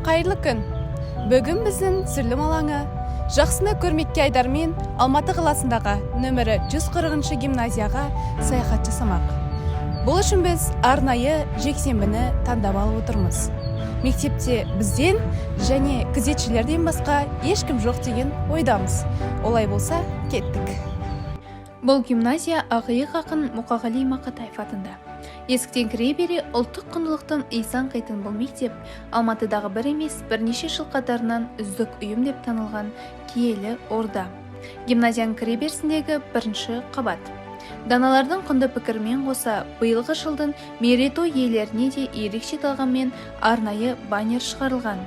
Қайырлы күн. Бүгін біздің түсірілім алаңы жақсыны көрмекке айдармен Алматы қаласындағы нөмірі 140 гимназияға саяхат жасамақ. Бұл үшін біз арнайы жексенбіні таңдап алып отырмыз. Мектепте бізден және күзетшілерден басқа ешкім жоқ деген ойдамыз. Олай болса, кеттік. Бұл гимназия Ақиық ақын Мұқағали Мақатаев атында. Есіктен кіре бере ұлттық құндылықтың исан қайтын бұл мектеп Алматыдағы бір емес бірнеше жыл қатарынан үздік ұйым деп танылған киелі орда. Гимназияның кіре берісіндегі бірінші қабат. Даналардың құнды пікірмен қоса биылғы жылдың мерейтой иелеріне де ерекше талғаммен арнайы баннер шығарылған.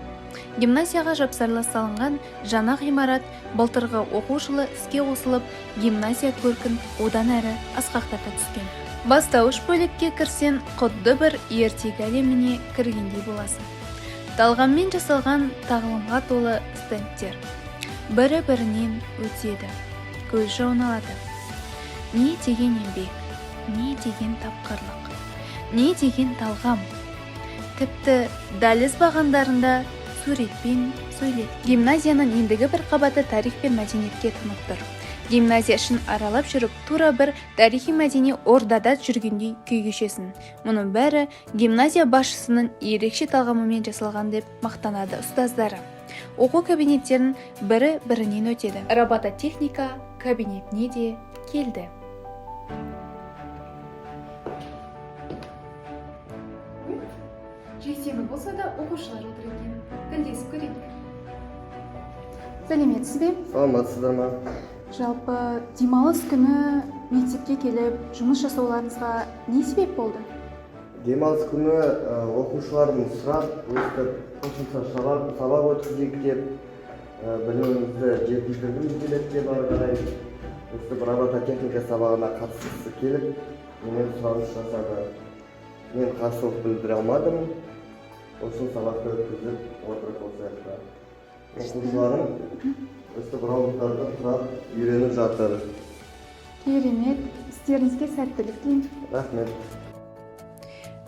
Гимназияға жапсарлас салынған жаңа ғимарат былтырғы оқу жылы іске қосылып, гимназия көркін одан әрі асқақтата түскен. Бастауыш бөлікке кірсен, құдды бір ертегі әлеміне кіргендей боласың. Талғаммен жасалған тағылымға толы стендтер. Бірі-бірінен өтеді, көз жауын алады. Не деген еңбек, не деген тапқырлық, не деген талғам. Тіпті дәліз бағандарында суретпен сөйлет. Гимназияның ендігі бір қабаты тарих пен мәдениетке тынып тұр. Гимназия ішін аралап жүріп, тура бір тарихи-мәдени ордада жүргендей күй кешесін. Мұның бәрі гимназия басшысының ерекше талғамымен жасалған деп мақтанады ұстаздары. Оқу кабинеттерін бірі-бірінен өтеді. Робототехника кабинетіне де келді. Жексенбі болса да оқушылар отыр екен. Тілдесіп көрейік. Сәлеметсіз бе? Саламатсыздар ма? Жалпы демалыс күні мектепке келіп жұмыс жасауларыңызға не себеп болды? Демалыс күні оқушылардың сұрап, өстіп қосымша сабақ өткізейік деп, білімімізді жетілдіргіміз келеді деп ары қарай өстіп робототехника сабағына қатысқысы келіп, менен сұраныс жасады. Мен қарсылық білдіре алмадым. Осы сабақты өткізіп отырып осы жақта. Оқушыларым өстіп роботтарды құрап үйреніп жатыр. Керемет, істеріңізге сәттілік тілеймін. Рахмет.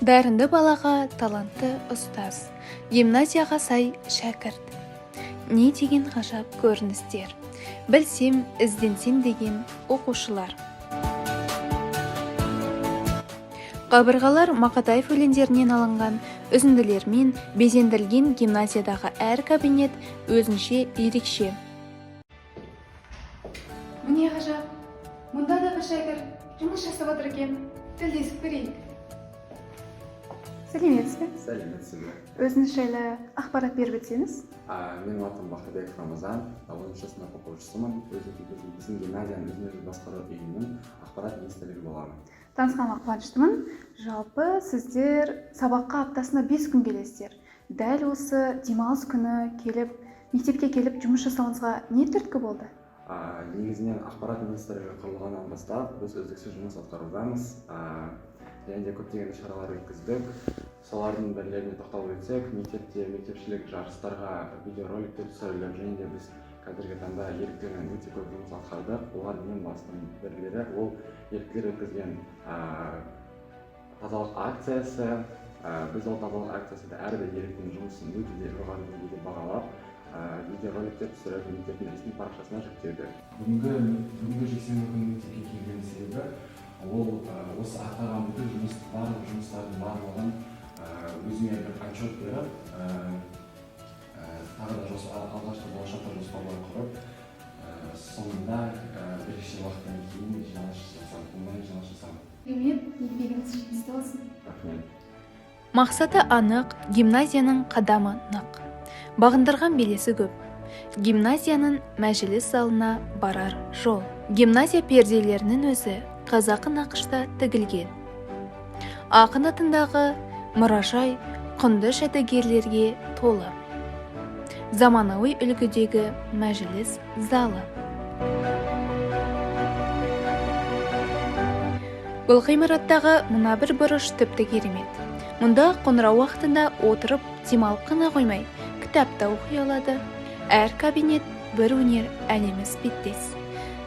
Дарынды балаға талантты ұстаз, гимназияға сай шәкірт. Не деген ғажап көріністер. Білсем, ізденсем деген оқушылар. Қабырғалар Мақатаев өлеңдерінен алынған үзінділермен безендірілген гимназиядағы әр кабинет өзінше ерекше. Міне ғажап, мұнда да бір шәкірт жұмыс жасап отыр екен. Тілдесіп көрейік. Сәлеметсіз бе? Сәлеметсіз бе? Өзіңіз жайлы ақпарат беріп өтсеңіз? Менің атым Бақырбек Рамазан, 10-шы сынып оқушысымын. Біздің гимназияның өзін-өзі басқару ұйымының ақпарат министрлігі боламын. Танысқаныма қуаныштымын. Жалпы сіздер сабаққа аптасына 5 күн келесіздер. Дәл осы демалыс күні келіп, мектепке келіп жұмыс жасауыңызға не түрткі болды? Негізінен ақпарат министрлігі құрылғаннан бастап біз үздіксіз жұмыс атқарудамыз. Және де көптеген шаралар өткіздік. Солардың бірлеріне тоқталып өтсек, мектепте мектепшілік жарыстарға видеороликтер түсіріліп, және де біз қазіргі таңда еріктілермен өте көп жұмыс атқардық. Оған ең басты бірлері ол еріктілер өткізген тазалық акциясы. Біз ол тазалық акциясында әрбір еріктінің жұмысын өте жоғары деңгейде бағалап, видеороликтер түсіріп, мектептің ресми парақшасына жүктедік. Бүгінгі жексенбі күні мектепке келген себебі ол осы атқарған бүкіл барлық жұмыстардың барлығын өзіме бір отчет беріп, тағы да алғашқы болашақта жоспарлар құрып, соңында бірнеше уақыттан кейін жиналыс жасадым. Рахмет, еңбегіңіз жемісті болсын. Рахмет. Мақсаты анық, гимназияның қадамы нық. Бағындырған белесі көп. Гимназияның мәжіліс залына барар жол. Гимназия перделерінің өзі қазақы нақышта тігілген. Ақын атындағы мұражай құнды жәдігерлерге толы. Заманауи үлгідегі мәжіліс залы. Бұл ғимараттағы мына бір бұрыш тіпті керемет. Мұнда қоңырау уақытында отырып демалып қана қоймай, кітап та оқи алады. Әр кабинет бір өнер әлемі іспеттес.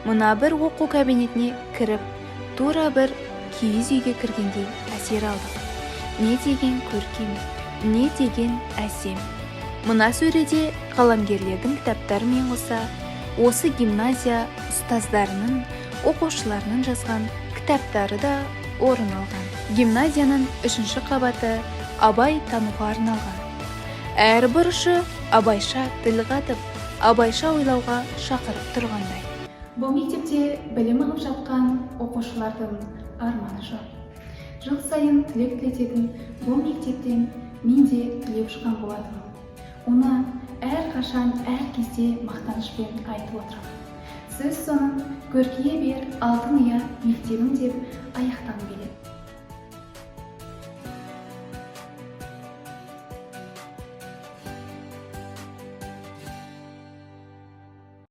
Мына бір оқу кабинетіне кіріп, тура бір киіз үйге кіргендей әсер алдық. Не деген көркем, не деген әсем. Мына сөреде қаламгерлердің кітаптарымен қоса осы гимназия ұстаздарының, оқушыларының жазған кітаптары да орын алған. Гимназияның 3-ші қабаты абай тануға арналған. Әр бұрышы абайша тіл қатып, абайша ойлауға шақырып тұрғандай. Бұл мектепте білім алып жатқан оқушылардың арманы жоқ. Жыл сайын тілек тілететін бұл мектептен мен де түлеп шыққан болатынмын. Оны әр қашан, әр кезде мақтанышпен айтып отырамын. Сіз соның көркейе бер алтын ұя мектебің деп аяқтан келеді.